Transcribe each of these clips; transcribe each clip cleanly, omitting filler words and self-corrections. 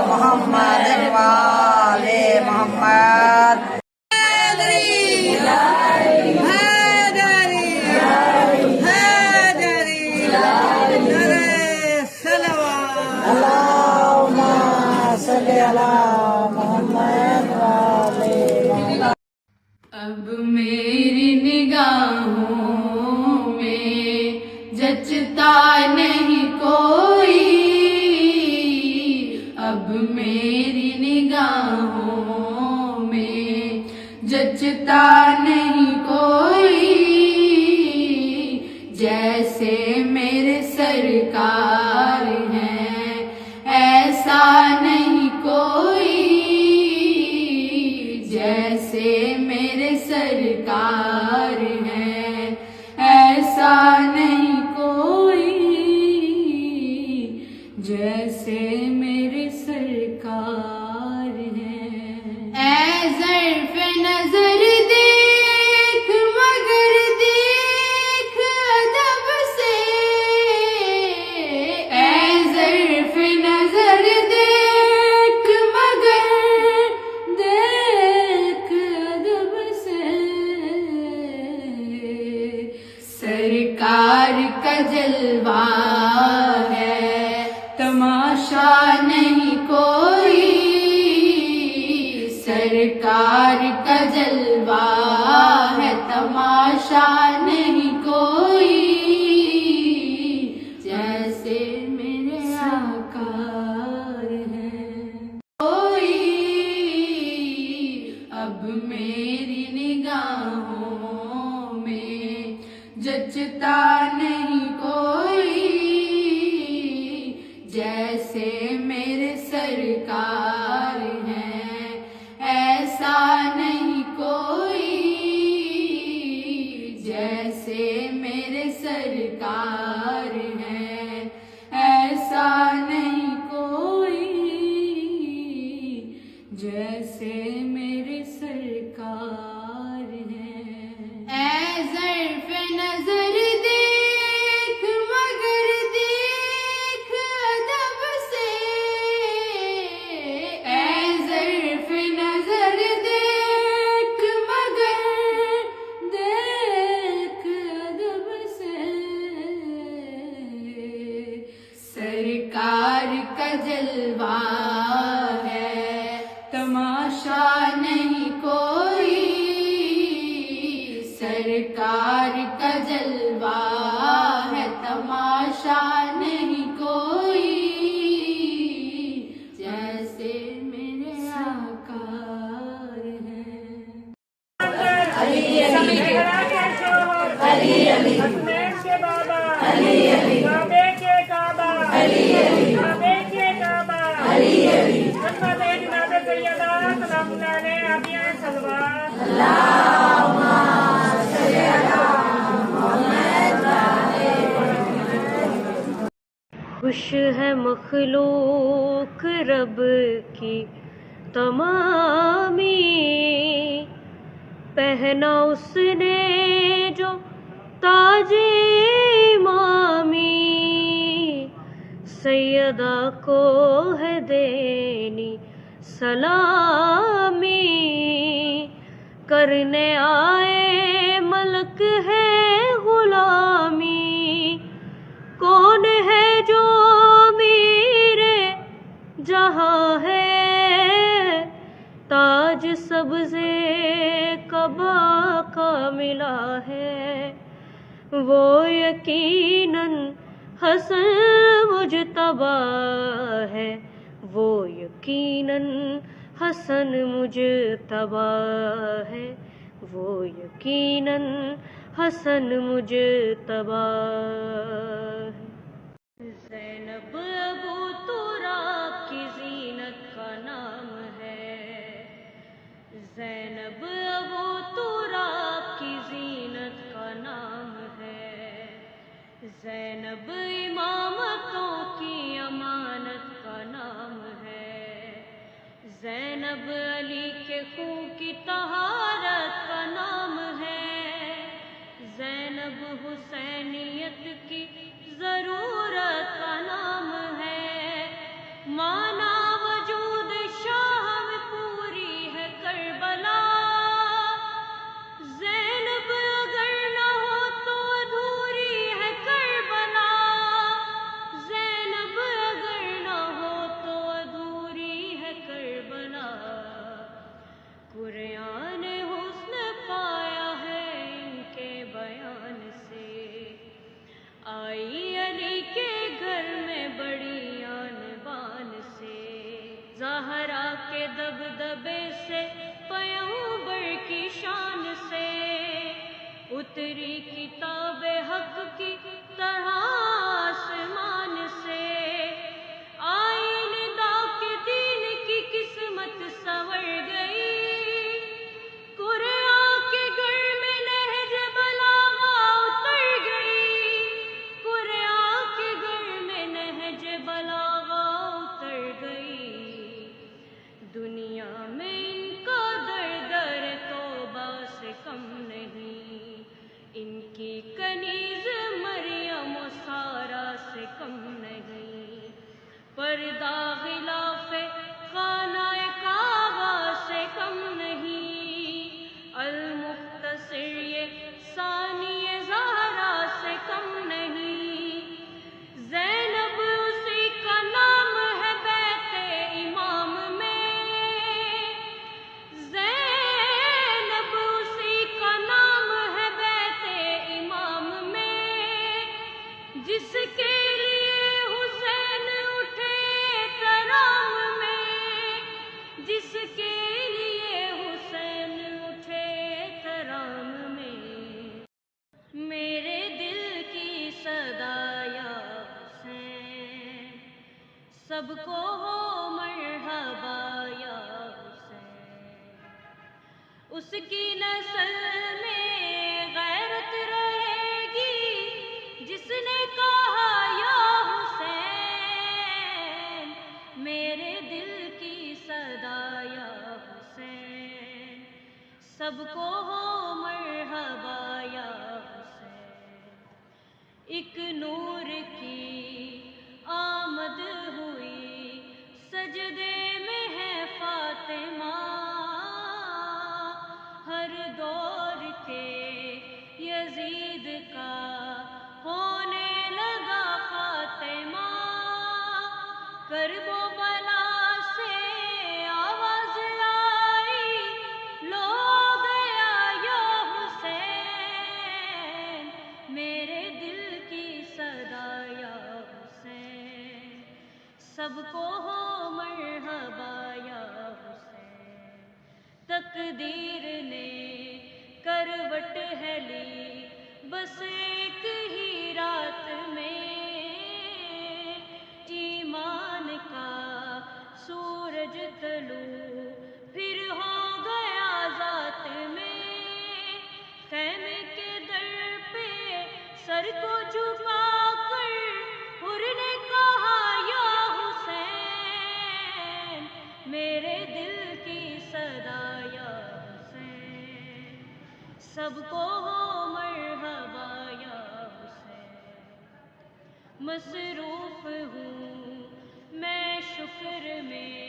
محمد والے محمد اب میری نگاہوں میں جچتا نہیں کوئی، اب میری نگاہوں میں جچتا نہیں کوئی، جیسے میرے سرکار ہیں ایسا نہیں کوئی، جیسے میرے سرکار ہیں ایسا نہیں کوئی، جیسے میرے سرکار ہیں۔ اے ظرف نظر دیکھ مگر دیکھ ادب سے، اے ظرف نظر دیکھ مگر دیکھ ادب سے، سرکار کا جلوہ ہے تماشا نہیں کوئی، سرکار کا جلوہ ہے تماشا نہیں کوئی، جیسے میرے آقا ہیں کوئی، اب میری نگاہوں میں جچتا نہیں کوئی، جیسے میرے سرکار ہیں ایسا نہیں کوئی، جیسے میرے سرکار ہیں ایسا نہیں کوئی، جیسے میرے سرکار ہیں۔ اے ظرف نظر دیکھ مگر دیکھ ادب سے، اے ظرف نظر دیکھ مگر دیکھ ادب سے، سرکار کا جلوہ ہے تماشا نہیں کوئی، سرکار کا جلوہ ہے تماشا نہیں کوئی، جیسے میرے آقا ہیں۔ علی علی علی علی حسنین کے بابا علی علی کعبے کے کعبہ علی علی کعبے کے کعبہ علی علی خدمت جناب سیدہ سلام اللہ علیہ عطیہ صلوات۔ خوش ہے مخلوق رب کی تمامی، پہنا اس نے جو تاج امامی، سیدہ کو ہے دینی سلامی، کرنے آئے ملک ہے غلامی، کون ہے جو میرے جہاں ہے، تاج سبز قبا کا ملا ہے، وہ یقیناً حسن مجتبی ہے، وہ یقیناً حسن مجتبی ہے، وہ یقیناً حسن مجتبی ہے۔ زینب ابو تراب کی زینت کا نام ہے، زینب ابو تراب کی زینت کا نام ہے، زینب امامتوں کی امانت کا نام ہے، زینب علی کے خون کی طہارت کا نام ہے، زینب حسینیت کی ضرورت کا نام ہے، اتری کتاب حق کی طرح آسمان سے، آئین دا کے دین کی قسمت سنور گئی، قرآن کے گھر میں نہج بلاغہ اتر گئی، قرآن کے گھر میں نہج بلاغہ اتر گئی، دنیا میں ان کا در توبہ سے کم نہیں، ان کی کنیز مریم و سارا سے کم نہیں، پردہ غلاف خانہ کعبہ سے کم نہیں، المختصر یہ ثانی زہرا سے کم نہیں، زینب اسی کا نام ہے بیت امام میں، زینب اسی کا نام ہے بیت امام میں، جس کے لیے حسین اٹھے ترام میں، جس کے لیے حسین اٹھے ترام میں، میرے دل کی صدا یا حسین، سب کو ہو مرحبا یا حسین، اس کی نسل میں غیرت رہے گی، جس نے کہا یا حسین، میرے دل کی صدا یا حسین، سب کو ہو مرحبا یا حسین، ایک نور کی آمد ہوئی، سجدے میں ہے فاطمہ، ہر دور کے یزید کا ہونے لگا فاطمہ، کرب و بلا سے آواز آئی، لو گیا یا حسین، میرے دل کی صدا یا حسین، سب کو ہو مرحبا یا حسین، تقدیر نے کروٹ ہے لی بس ایک ہی رات میں، ایمان کا سورج طلوع پھر ہو گیا ذات میں، خیمے کے در پہ سر کو جھکا کر حر نے کہا یا حسین، میرے دل کی صدا یا حسین، سب کو ہو مرحبا یا حسین، مصروف ہوں میں شکر میں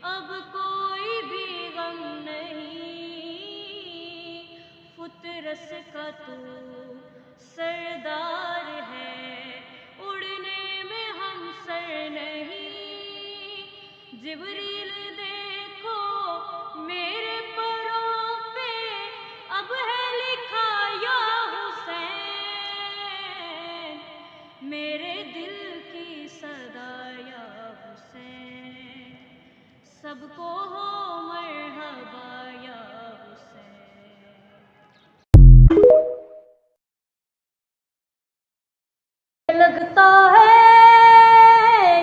اب کوئی بھی غم نہیں، فطرس کا تو سردار ہے، اڑنے میں ہم سر نہیں، جبریل دیکھو میرے پروں پہ اب ہے لکھا یا حسین، میرے دل کی صدا یا حسین، سب کو ہو مرحبا یا حسین۔ لگتا ہے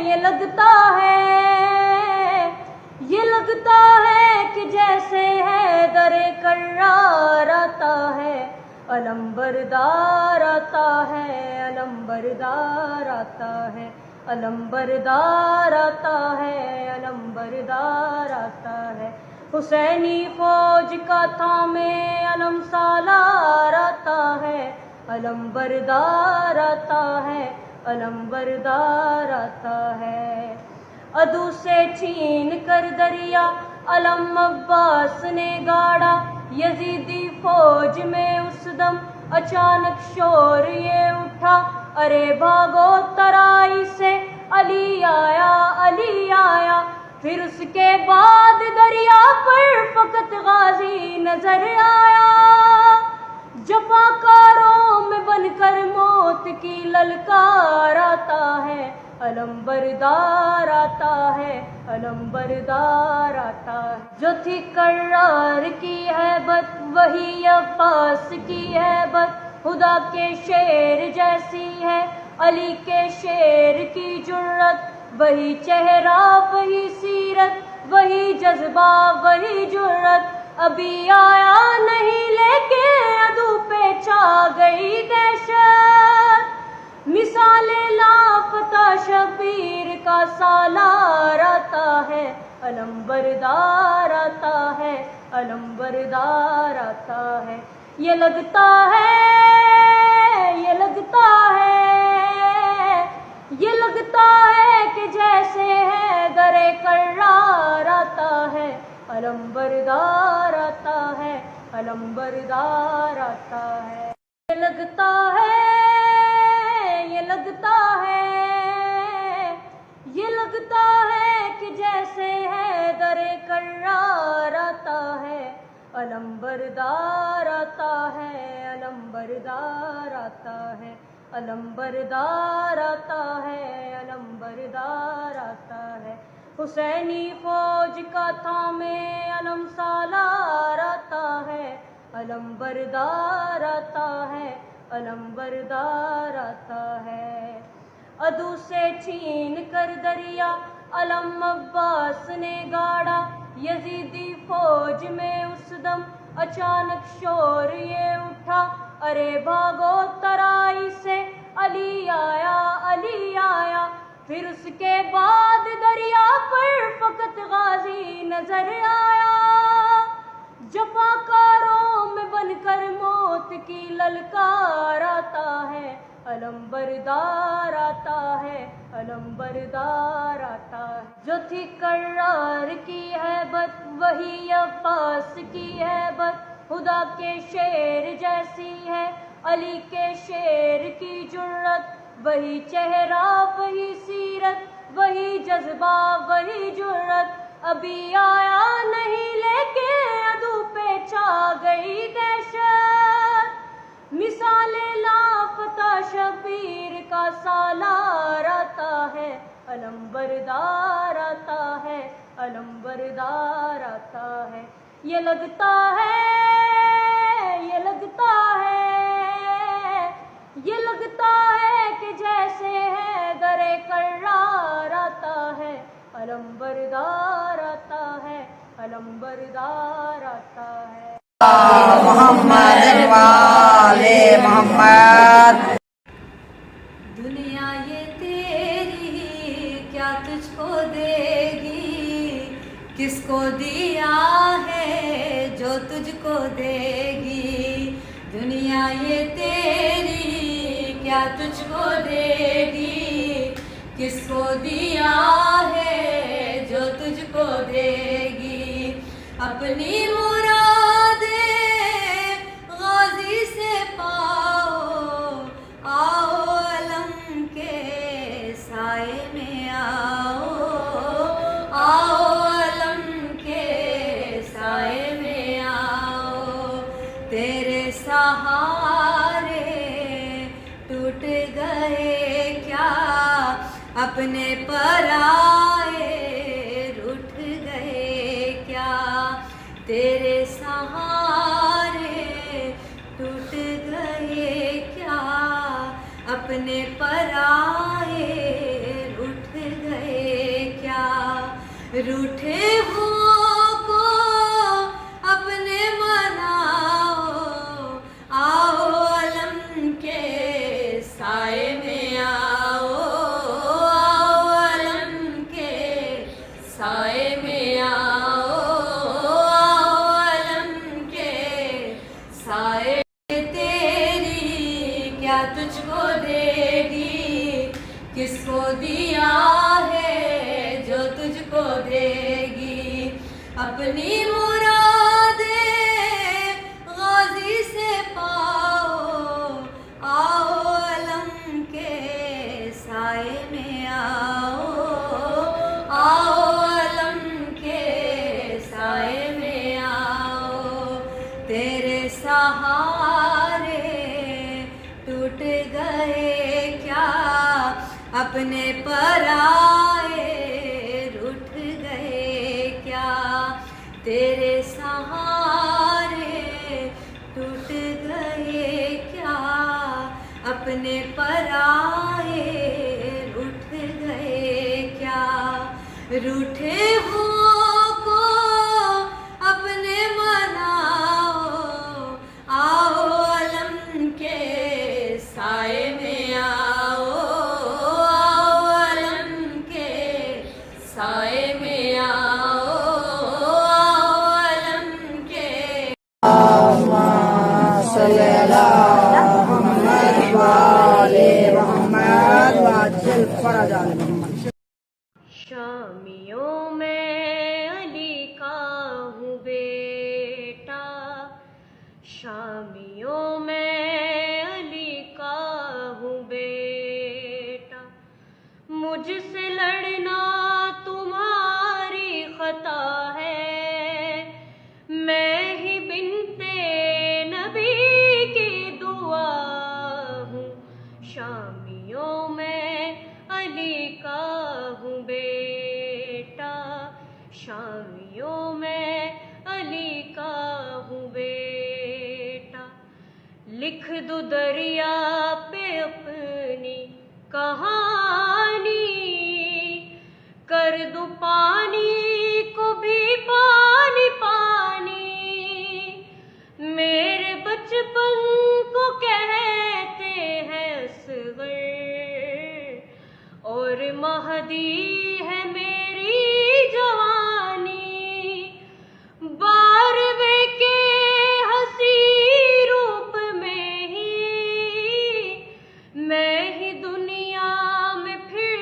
یہ لگتا ہے یہ لگتا ہے کہ جیسے ہے در کرار آتا ہے، علم بردار آتا ہے، علم بردار آتا ہے، علم بردار آتا ہے، علم بردار آتا ہے، حسینی فوج کا تھامے علم سالار آتا ہے، علم بردار آتا ہے، علم بردار آتا ہے، عدو سے چھین کر دریا علم عباس نے گاڑا، یزیدی فوج میں اس دم اچانک شور یہ اٹھا، ارے بھاگو ترائی سے علی آیا، علی آیا، پھر اس کے بعد دریا پر فقط غازی نظر آیا، جفاکاروں میں بن کر موت کی للکار آتا ہے، علم بردار آتا ہے، علم بردار آتا ہے۔ جو تھی کرار کی ہیبت وہی عباس کی ہیبت، خدا کے شیر جیسی ہے علی کے شیر کی جرت، وہی چہرہ وہی سیرت وہی جذبہ وہی جرت، ابھی آیا نہیں لیکن عدو پہ چھا گئی دہشت، مثال لاپتہ شبیر کا سالار آتا ہے، علم بردار آتا ہے، علم بردار آتا ہے۔ یہ لگتا ہے، یہ لگتا ہے، یہ لگتا ہے کہ جیسے ہے درے کرار آتا ہے، علم بردار آتا ہے، علم بردار آتا ہے۔ یہ لگتا ہے، یہ لگتا ہے، یہ لگتا ہے کہ جیسے ہے درے کرار آتا ہے، علم بردار آتا ہے، علم بردار آتا ہے، علم بردار آتا ہے، علم بردار آتا ہے۔ حسینی فوج کا تھامے علم سالار آتا ہے، علم بردار آتا ہے، علم بردار آتا ہے۔ عدو سے چھین کر دریا علم عباس نے گاڑا، یزیدی فوج میں اس دم اچانک شور یہ اٹھا، ارے بھاگو ترائی سے علی آیا، علی آیا۔ پھر اس کے بعد دریا پر فقط غازی نظر آیا، جفاکاروں میں بن کر موت کی للکار آتا ہے، علم بردار آتا ہے، علم بردار آتا ہے۔ جو تھی کرار کی ہیبت وہی عباس کی ہیبت، خدا کے شیر جیسی ہے علی کے شیر کی جرت، وہی چہرہ وہی سیرت وہی جذبہ وہی جرت، ابھی آیا نہیں لیکن عدو پہ چھا گئی دہشت، مثال لاپتہ شبیر کا سالار آتا ہے، علم بردار آتا ہے، علم بردار آتا ہے۔ یہ لگتا ہے، یہ لگتا ہے، یہ لگتا ہے کہ جیسے ہے درے کرار آتا ہے، علم بردار آتا ہے، علم بردار آتا ہے۔ محمد والے محمد۔ دنیا یہ تیری کیا تجھ کو دے گی، کس کو دیا ہے جو تجھ کو دے گی، دنیا یہ تیری کیا تجھ کو دے گی، کس کو دیا ہے جو تجھ کو دے گی، اپنی مرادیں غازی سے پاؤ، آؤ علم کے سائے میں آؤ، آؤ علم کے سائے میں آؤ، تیرے سہارے ٹوٹ گئے کیا، اپنے پرائے روٹھ گئے کیا، تیرے سہارے ٹوٹ گئے کیا، اپنے پرائے روٹھ گئے کیا، روٹھے ہوں کو اپنے مناؤ، آؤ علم کے سائے میں آؤ، آؤ علم کے سائے میں آؤ، آؤ علم کے سائے، تیری کیا تجھ کو دے گی، کس کو دیا ہے جو تجھ کو دے گی، اپنی مرادیں غازی سے پاؤ، آؤ علم کے سائے میں آؤ، آؤ علم کے سائے میں آؤ، تیرے سہارے ٹوٹ گئے کیا، اپنے پرائے روٹھ گئے کیا، تیرے سہارے ٹوٹ گئے کیا، اپنے پرائے روٹھ گئے کیا، روٹھے ہو کو اپنے مناؤ، آؤ علم کے سائے میں آؤ، آؤ علم کے سائے میں آؤ، آؤ علم کے صلی اللہ محمد والے محمد وعجل فرج آل محمد۔ شامیوں میں علی کا ہوں بیٹا، شامیوں میں علی کا ہوں بیٹا، مجھ سے لڑنا تمہاری خطا ہے، میں ہی بنتے نبی کی دعا ہوں، شامیوں میں علی کا ہوں بیٹا، شامیوں میں علی کا ہوں بیٹا، لکھ دو دریا پہ اپنی کہانی، کر دو پانی کو بھی پانی پانی، میرے بچپن کو کہتے ہیں اصغر، اور مہدی ہے میری جوانی، بارہویں کے ہنسی روپ میں ہی میں ہی دنیا میں پھر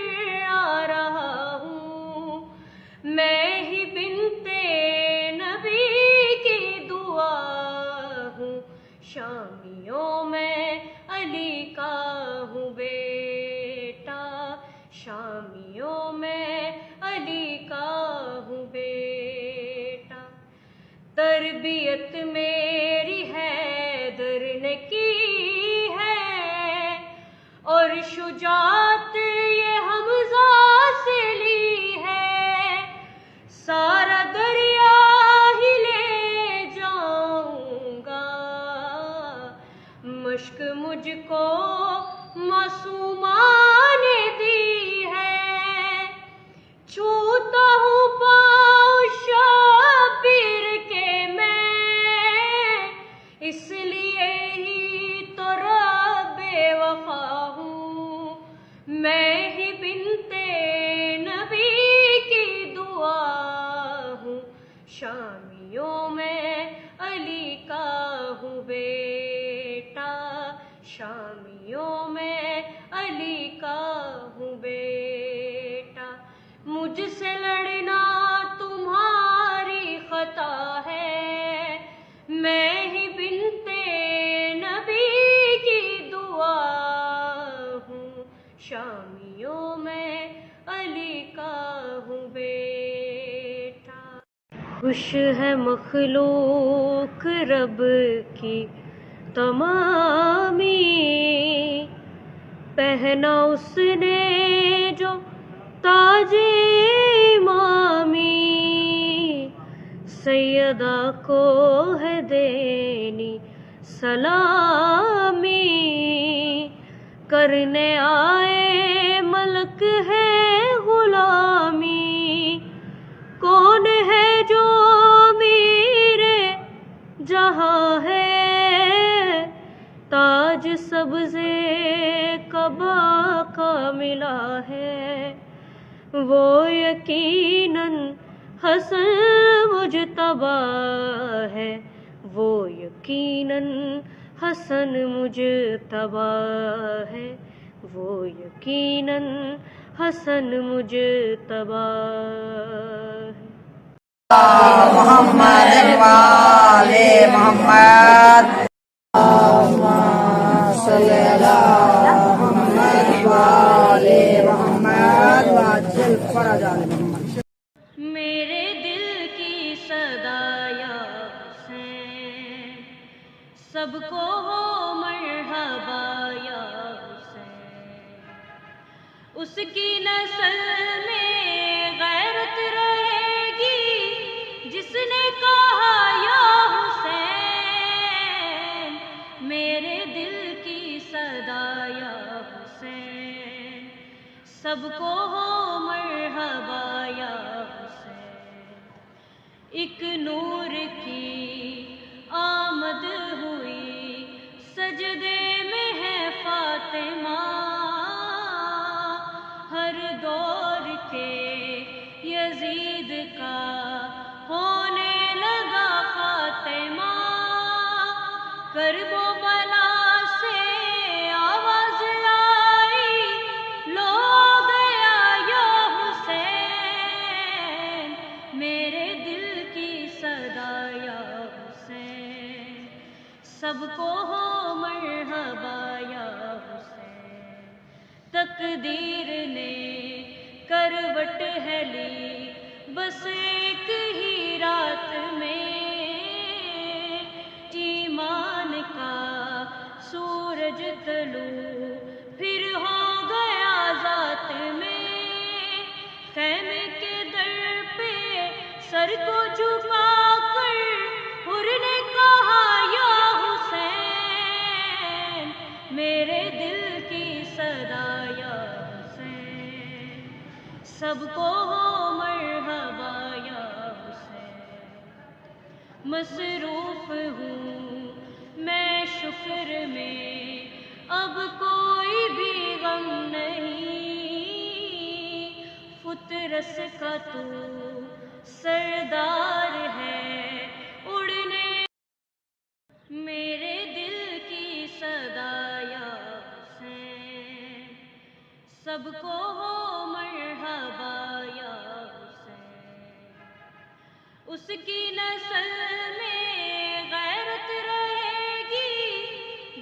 آ رہا ہوں، میں ہی بنتے نبی کی دعا ہوں، شامیوں میں علی کا ہوں بیٹا، شامیوں میں علی کا ہوں بیٹا، تربیت میری حیدر نے کی ہے، اور شجاعت یہ حمزہ سے لی ہے، سارا دریا ہی لے جاؤں گا، مشق مجھ کو معصوماں نے دی ہے، چھوتا ہوں پاؤں شبیر کے میں، اس لیے ہی تو رب وفا ہوں، میں ہی بنتے نبی کی دعا ہوں، شامیوں میں علی کا ہوں بیٹا، شامیوں میں علی کا ہوں بیٹا، مجھ سے لڑنا تمہاری خطا ہے، میں ہی بنتے نبی کی دعا ہوں، شامیوں میں علی کا ہوں بیٹا، خوش ہے مخلوق رب کی تمامی، پہنا اس نے جو تاج امامی، سیدہ کو ہے دینی سلامی، کرنے آئے ملک ہے غلامی، کون ہے جو میرے جہاں ہے، تاج سبز قبا کا ملا ہے، وہ یقیناً حسن مجتبی ہے، وہ یقیناً حسن مجتبی ہے، وہ یقیناً حسن مجتبی ہے۔ محمد والے محمد، صلی اللہ محمد والے محمد وعجل فرج آل محمد۔ میرے دل کی صدا یا حسین، سب کو ہو مرحبا یا حسین، اس کی نسل میں غیرت رہے گی جس نے کہا یا حسین میرے دل کی صدا یا حسین سب کو ہو مرحبا یا حسین ایک نور کی آمد ہوئی سجدے میں ہے فاطمہ ہر دور کے یزید کا ہونے لگا فاطمہ کرب و بلا سے آواز آئی لو گیا یا حسین میرے دل کی صدا یا حسین سب کو ہو مرحبا یا حسین تقدیر نے کروٹ ہے لی بس ایک ہی رات میں ایمان کا سورج طلوع پھر ہو گیا ذات میں خیمے کے در پہ سر کو جھکا کر حر نے کہا یا حسین میرے دل کی صدا یا حسین سب کو ہو مرحبا یا حسین مصروف ہوں میں شکر میں اب کوئی بھی غم نہیں فطرس کا تو سردار ہے اڑنے میرے دل کی صدا یا حسین سب کو ہو مرحبا یا حسین اس کی نسل میں غیرت رہے گی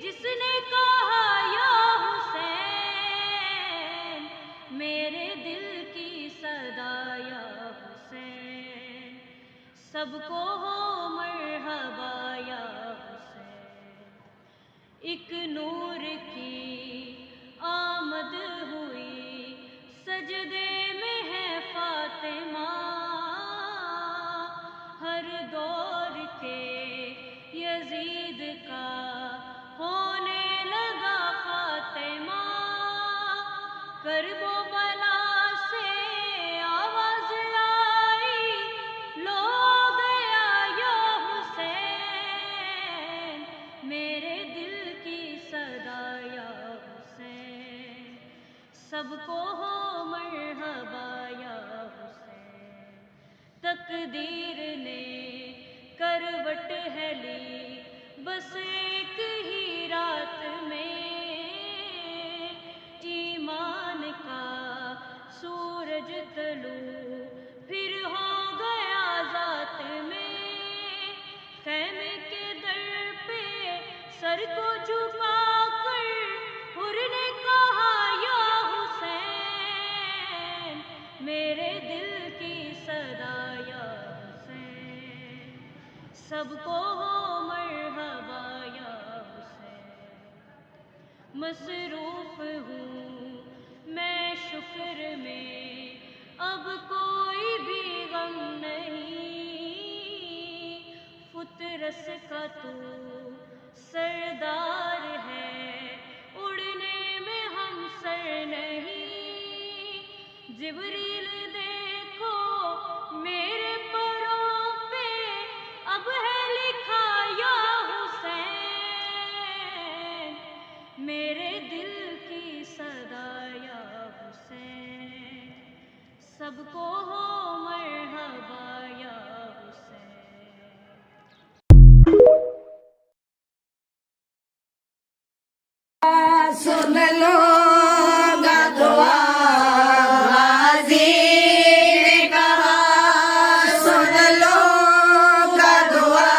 جس نے کہا یا حسین میرے دل کی صدا یا حسین سب کو ہو مرحبا یا حسین ایک نور کی آمد ہوئی سجدے میں ہے فاطمہ ہر دور کے یزید کا ہونے لگا فاطمہ کرب و بلا سے آواز آئی لو گیا یا حسین میرے دل کی صدا یا حسین سب کو ہو مرحبا یا حسین تقدیر نے کروٹ ہے لی بس ایک ہی رات میں ایمان کا سورج طلوع پھر ہو گیا ذات میں خیمے کے در پہ سر کو جھکا کر حر نے کہا یا حسین میرے دل کی صدا یا حسین سب کو ہو مرحبا یا حسین مصروف ہوں میں شکر میں اب کوئی بھی غم نہیں فطرس کا تو سردار ہے اڑنے میں ہم سر نہیں جبریل دیکھو میرے پروں پہ اب ہے لکھا یا حسین میرے دل کی صدا یا حسین سب کو ہو مرحبا یا حسین سن لو گا دعا غازی نے کہا سن لو گا دعا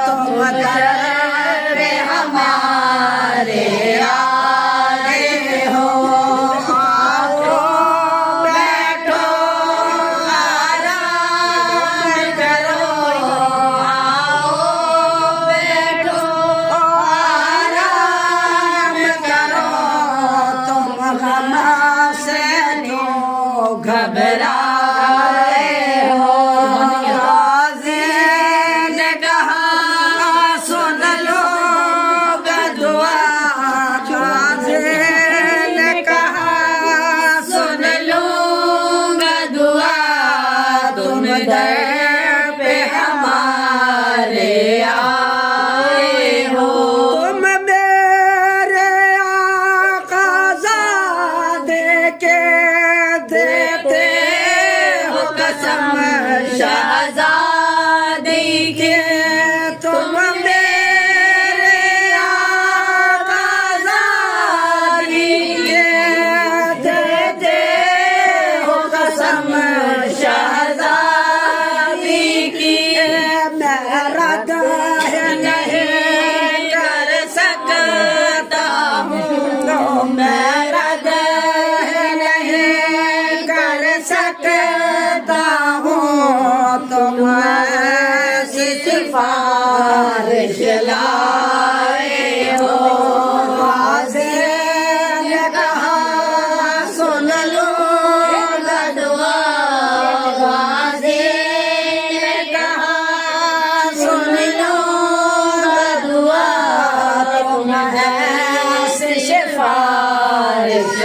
تم در پہ ہمارے آئے ہو آؤ بیٹھو آرام کرو آؤ بیٹھو آرام کرو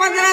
15